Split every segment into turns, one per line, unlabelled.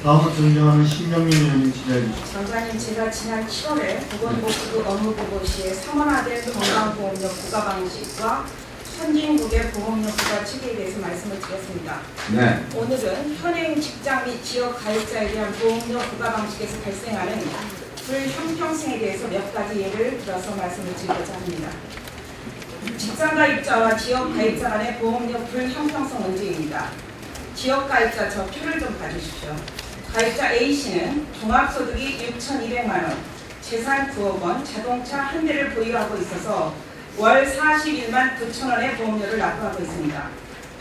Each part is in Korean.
다음으로 존경하는 신명민 의원님 질의해 주십시오.
장관님, 제가 지난 7월에 보건복지부 업무보고 시에 사원화된 건강보험료 부과 방식과 선진국의 보험료 부과 체계에 대해서 말씀을 드렸습니다.
네.
오늘은 현행 직장 및 지역 가입자에 대한 보험료 부과 방식에서 발생하는 불형평성에 대해서 몇 가지 예를 들어서 말씀을 드리고자 합니다. 직장 가입자와 지역 가입자 간의 보험료 불형평성 문제입니다. 지역 가입자 저 표를 좀 봐주십시오. 가입자 A씨는 종합소득이 6,200만 원, 재산 9억 원, 자동차 한 대를 보유하고 있어서 월 41만 9천 원의 보험료를 납부하고 있습니다.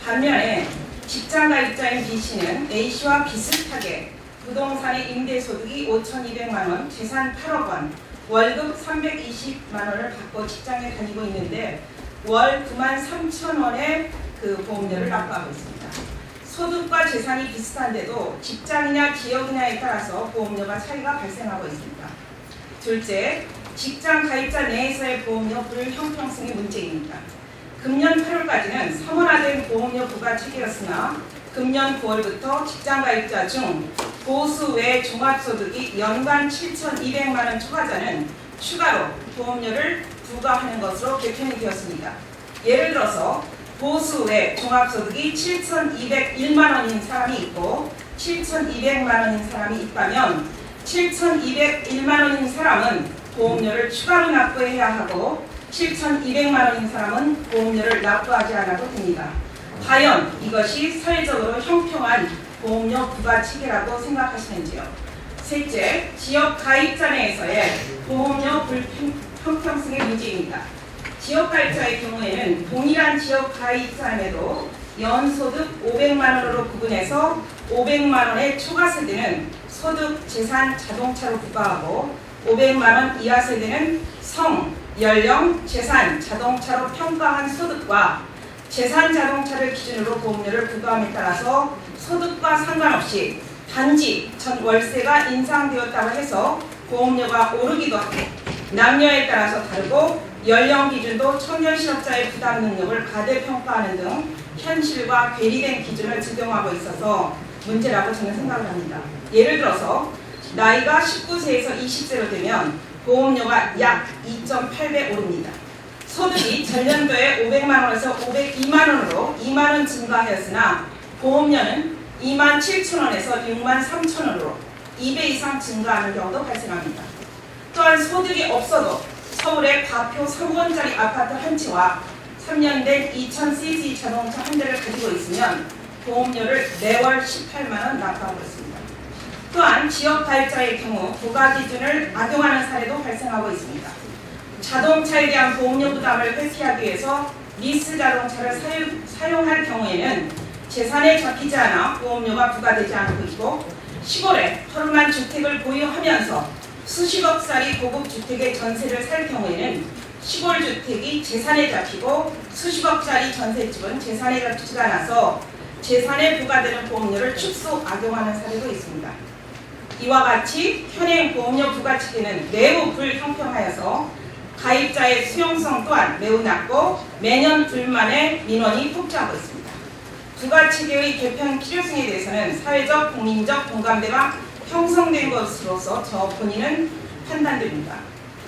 반면에 직장 가입자인 B씨는 A씨와 비슷하게 부동산의 임대소득이 5,200만 원, 재산 8억 원, 월급 320만 원을 받고 직장에 다니고 있는데 월 9만 3천 원의 그 보험료를 납부하고 있습니다. 소득과 재산이 비슷한데도 직장이나 지역이냐에 따라서 보험료가 차이가 발생하고 있습니다. 둘째, 직장 가입자 내에서의 보험료 불형평성의 문제입니다. 금년 8월까지는 사원화된 보험료 부과 체계였으나 금년 9월부터 직장 가입자 중 보수 외 종합소득이 연간 7,200만 원 초과자는 추가로 보험료를 부과하는 것으로 개편이 되었습니다. 예를 들어서 보수 외 종합소득이 7,201만 원인 사람이 있고 7,200만 원인 사람이 있다면 7,201만 원인 사람은 보험료를 추가로 납부해야 하고 7,200만 원인 사람은 보험료를 납부하지 않아도 됩니다. 과연 이것이 사회적으로 형평한 보험료 부과 체계라고 생각하시는지요? 셋째, 지역 가입자 내에서의 보험료 불형평성의 문제입니다. 지역 가입자의 경우에는 동일한 지역 가입자임에도 연소득 500만 원으로 구분해서 500만 원의 초과 세대는 소득, 재산, 자동차로 부과하고 500만 원 이하 세대는 성, 연령, 재산, 자동차로 평가한 소득과 재산 자동차를 기준으로 보험료를 부과함에 따라서 소득과 상관없이 단지 전 월세가 인상되었다고 해서 보험료가 오르기도 하고 남녀에 따라서 다르고 연령 기준도 청년 실업자의 부담 능력을 과대평가하는 등 현실과 괴리된 기준을 적용하고 있어서 문제라고 저는 생각을 합니다. 예를 들어서 나이가 19세에서 20세로 되면 보험료가 약 2.8배 오릅니다. 소득이 전년도에 500만 원에서 502만 원으로 2만 원 증가하였으나 보험료는 2만 7천 원에서 6만 3천 원으로 2배 이상 증가하는 경우도 발생합니다. 또한 소득이 없어도 서울의 과표 3원짜리 아파트 한 채와 3년 된 2000cc 자동차 한 대를 가지고 있으면 보험료를 매월 18만 원 납부하고 있습니다. 또한 지역 가입자의 경우 부과 기준을 악용하는 사례도 발생하고 있습니다. 자동차에 대한 보험료 부담을 회피하기 위해서 리스 자동차를 사용할 경우에는 재산에 잡히지 않아 보험료가 부과되지 않고 있고 시골에 허름한 주택을 보유하면서 수십억짜리 고급 주택의 전세를 살 경우에는 시골 주택이 재산에 잡히고 수십억짜리 전셋집은 재산에 잡히지 않아서 재산에 부과되는 보험료를 축소 악용하는 사례도 있습니다. 이와 같이 현행 보험료 부과 체계는 매우 불형평하여서 가입자의 수용성 또한 매우 낮고 매년 불만의 민원이 폭주하고 있습니다. 부과 체계의 개편 필요성에 대해서는 사회적, 국민적 공감대가 형성된 것으로서 저 본인은 판단됩니다.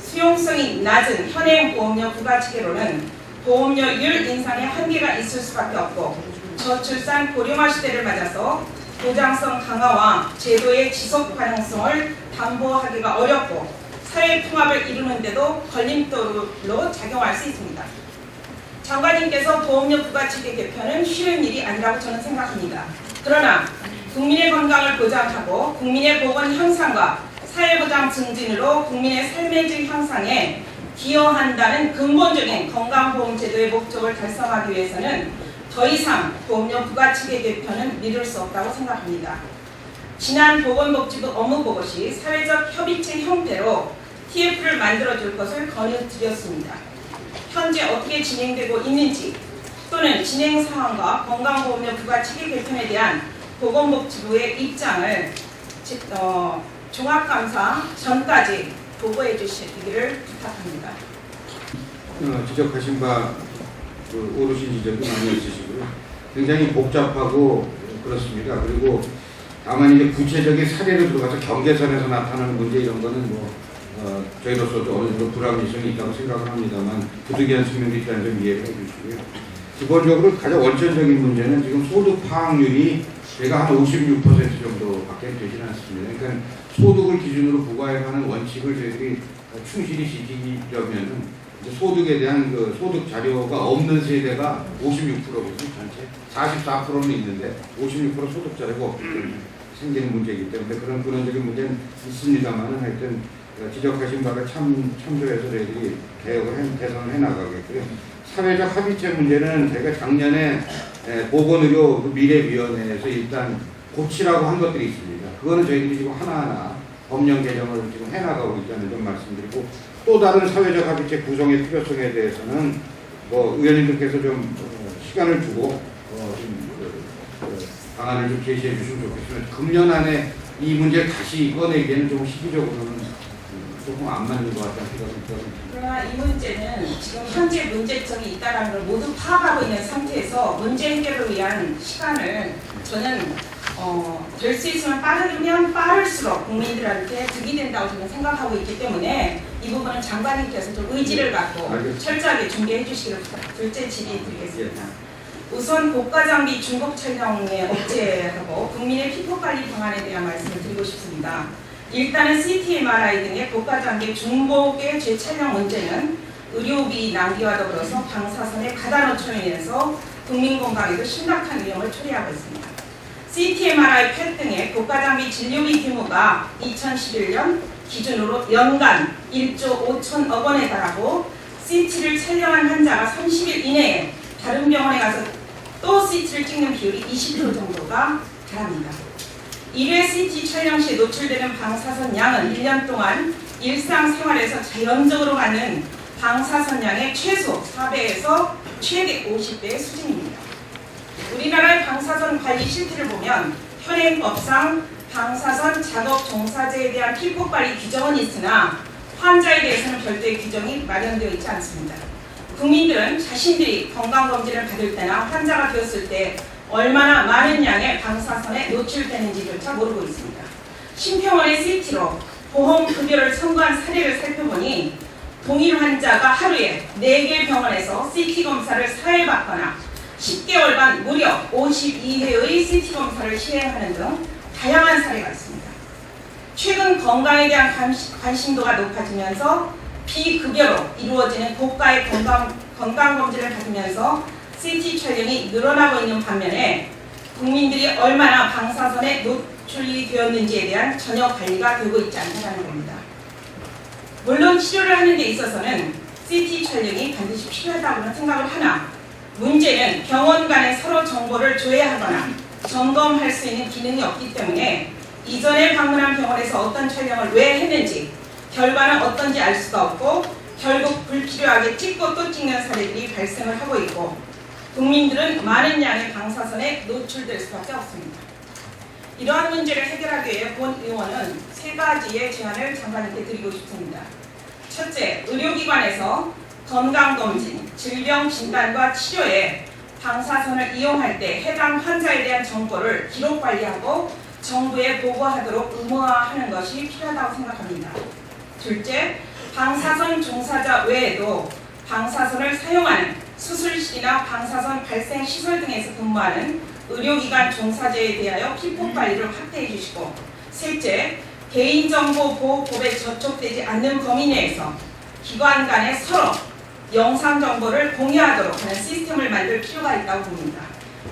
수용성이 낮은 현행 보험료 부과 체계로는 보험료율 인상에 한계가 있을 수밖에 없고 저출산 고령화 시대를 맞아서 보장성 강화와 제도의 지속 가능성을 담보하기가 어렵고 사회 통합을 이루는 데도 걸림돌로 작용할 수 있습니다. 장관님께서 보험료 부과 체계 개편은 쉬운 일이 아니라고 저는 생각합니다. 그러나 국민의 건강을 보장하고 국민의 보건 향상과 사회보장 증진으로 국민의 삶의 질 향상에 기여한다는 근본적인 건강보험제도의 목적을 달성하기 위해서는 더 이상 보험료 부과 체계 개편은 미룰 수 없다고 생각합니다. 지난 보건복지부 업무보고 시 사회적 협의체 형태로 TF를 만들어줄 것을 건의드렸습니다. 현재 어떻게 진행되고 있는지 또는 진행 상황과 건강보험료 부과 체계 개편에 대한 보건복지부의 입장을 종합감사 전까지 보고해 주시기를 부탁합니다.
지적하신 바 옳으신 지적이 많이 있으시고요. 굉장히 복잡하고 그렇습니다. 그리고 다만 이제 구체적인 사례로 들어가서 경계선에서 나타나는 문제 이런 거는 저희로서도 어느 정도 불합리성이 있다고 생각을 합니다만 부득이한 측면도 있다는 점 이해를 해주시고요. 기본적으로 가장 원천적인 문제는 지금 소득 파악률이 제가 한 56% 정도밖에 되지는 않습니다. 그러니까 소득을 기준으로 부과해가는 원칙을 저희들이 충실히 지키려면은 소득에 대한 그 소득 자료가 없는 세대가 56%거든요. 전체 44%는 있는데 56% 소득 자료가 없기 때문에 생기는 문제이기 때문에 그런 근원적인 문제는 있습니다만은 하여튼 지적하신 바를 참조해서 저희들이 개혁을 개선을 해나가겠고요. 사회적 합의체 문제는 저희가 작년에 보건의료 미래위원회에서 일단 고치라고 한 것들이 있습니다. 그거는 저희들이 지금 하나하나 법령 개정을 지금 해나가고 있다는 점 말씀드리고, 또 다른 사회적 합의체 구성의 필요성에 대해서는 의원님들께서 좀 시간을 주고 방안을 좀 제시해 주시면 좋겠습니다. 금년 안에 이 문제를 다시 꺼내기에는 좀 시기적으로는 조금 안 맞는 것 같다는 생각이 들었습니다.
그러나 이 문제는 지금 현재 문제점이 있다는 걸 모두 파악하고 있는 상태에서 문제 해결을 위한 시간을 저는 될 수 있으면 빠르면 빠를수록 국민들한테 득이 된다고 저는 생각하고 있기 때문에 이 부분은 장관님께서 좀 의지를 갖고 철저하게 준비해 주시기를 둘째 질의 드리겠습니다. 우선 고가장비 중복 촬영에 억제하고 국민의 피부관리 방안에 대한 말씀을 드리고 싶습니다. 일단은 CT, MRI 등의 고가장비 중복의 재촬영 문제는 의료비 낭비와 더불어서 방사선의 과다 노출로 인해서 국민 건강에도 심각한 위험을 초래하고 있습니다. CT, MRI, 펫 등의 고가장비 진료비 규모가 2011년 기준으로 연간 1조 5천억 원에 달하고 CT를 촬영한 환자가 30일 이내에 다른 병원에 가서 또 CT를 찍는 비율이 20% 정도가 달합니다. 1회 CT 촬영 시 노출되는 방사선 양은 1년 동안 일상생활에서 자연적으로 갖는 방사선 양의 최소 4배에서 최대 50배의 수준입니다. 우리나라의 방사선 관리 실태를 보면 현행법상 방사선 작업 종사자에 대한 피부관리 규정은 있으나 환자에 대해서는 별도의 규정이 마련되어 있지 않습니다. 국민들은 자신들이 건강검진을 받을 때나 환자가 되었을 때 얼마나 많은 양의 방사선에 노출되는지조차 모르고 있습니다. 심평원의 CT로 보험급여를 청구한 사례를 살펴보니 동일 환자가 하루에 4개 병원에서 CT 검사를 4회 받거나 10개월간 무려 52회의 CT 검사를 시행하는 등 다양한 사례가 있습니다. 최근 건강에 대한 관심도가 높아지면서 비급여로 이루어지는 고가의 건강검진을 받으면서 CT 촬영이 늘어나고 있는 반면에 국민들이 얼마나 방사선에 노출이 되었는지에 대한 전혀 관리가 되고 있지 않다는 겁니다. 물론 치료를 하는 데 있어서는 CT 촬영이 반드시 필요하다고는 생각을 하나 문제는 병원 간에 서로 정보를 조회하거나 점검할 수 있는 기능이 없기 때문에 이전에 방문한 병원에서 어떤 촬영을 왜 했는지 결과는 어떤지 알 수가 없고 결국 불필요하게 찍고 또 찍는 사례들이 발생을 하고 있고 국민들은 많은 양의 방사선에 노출될 수밖에 없습니다. 이러한 문제를 해결하기 위해 본 의원은 3가지의 제안을 장관님께 드리고 싶습니다. 첫째, 의료기관에서 건강검진, 질병 진단과 치료에 방사선을 이용할 때 해당 환자에 대한 정보를 기록 관리하고 정부에 보고하도록 의무화하는 것이 필요하다고 생각합니다. 둘째, 방사선 종사자 외에도 방사선을 사용하는 수술실이나 방사선 발생 시설 등에서 근무하는 의료기관 종사자에 대하여 피부관리를 확대해 주시고, 셋째, 개인정보보호법에 저촉되지 않는 범위 내에서 기관 간에 서로 영상 정보를 공유하도록 하는 시스템을 만들 필요가 있다고 봅니다.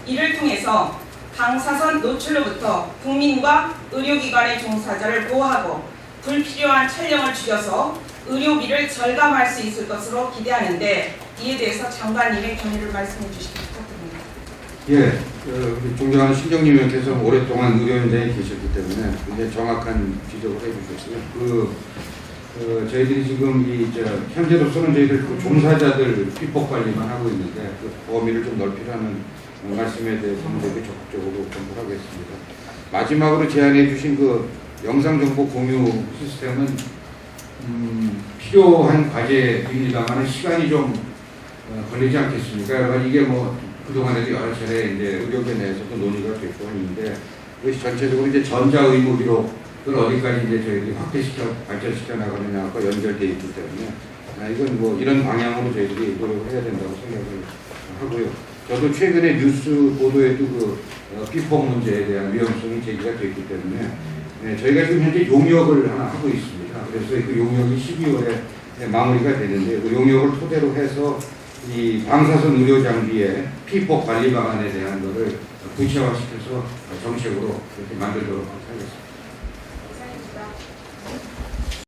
이를 통해서 방사선 노출로부터 국민과 의료기관의 종사자를 보호하고 불필요한 촬영을 줄여서 의료비를 절감할 수 있을 것으로 기대하는데 이에 대해서 장관님의 견해를 말씀해 주시기 부탁드립니다.
예, 우리 존경하는 신경림 의원께서 오랫동안 의료 현장에 계셨기 때문에 굉장히 정확한 지적을 해주셨고요. 저희들이 지금 현재로서는 저희들 종사자들 피폭 관리만 하고 있는데 그 범위를 좀 넓히라는 말씀에 대해서는 저희들이 적극적으로 검토를 하겠습니다. 마지막으로 제안해 주신 그 영상정보 공유 시스템은 필요한 과제입니다만 시간이 좀 걸리지 않겠습니까? 이게 그동안에도 여러 차례 이제 의료계 내에서도 논의가 됐고 있는데 이것이 전체적으로 이제 전자 의무 기록을 어디까지 이제 저희들이 확대시켜 발전시켜 나가느냐와 연결되어 있기 때문에 이건 뭐 이런 방향으로 저희들이 노력을 해야 된다고 생각을 하고요. 저도 최근에 뉴스 보도에도 그 피폭 문제에 대한 위험성이 제기가 됐기 때문에 저희가 지금 현재 용역을 하나 하고 있습니다. 그래서 그 용역이 12월에 마무리가 되는데 그 용역을 토대로 해서 이 방사선 의료 장비의 피폭 관리 방안에 대한 것을 구체화시켜서 정책으로 이렇게 만들도록 하겠습니다.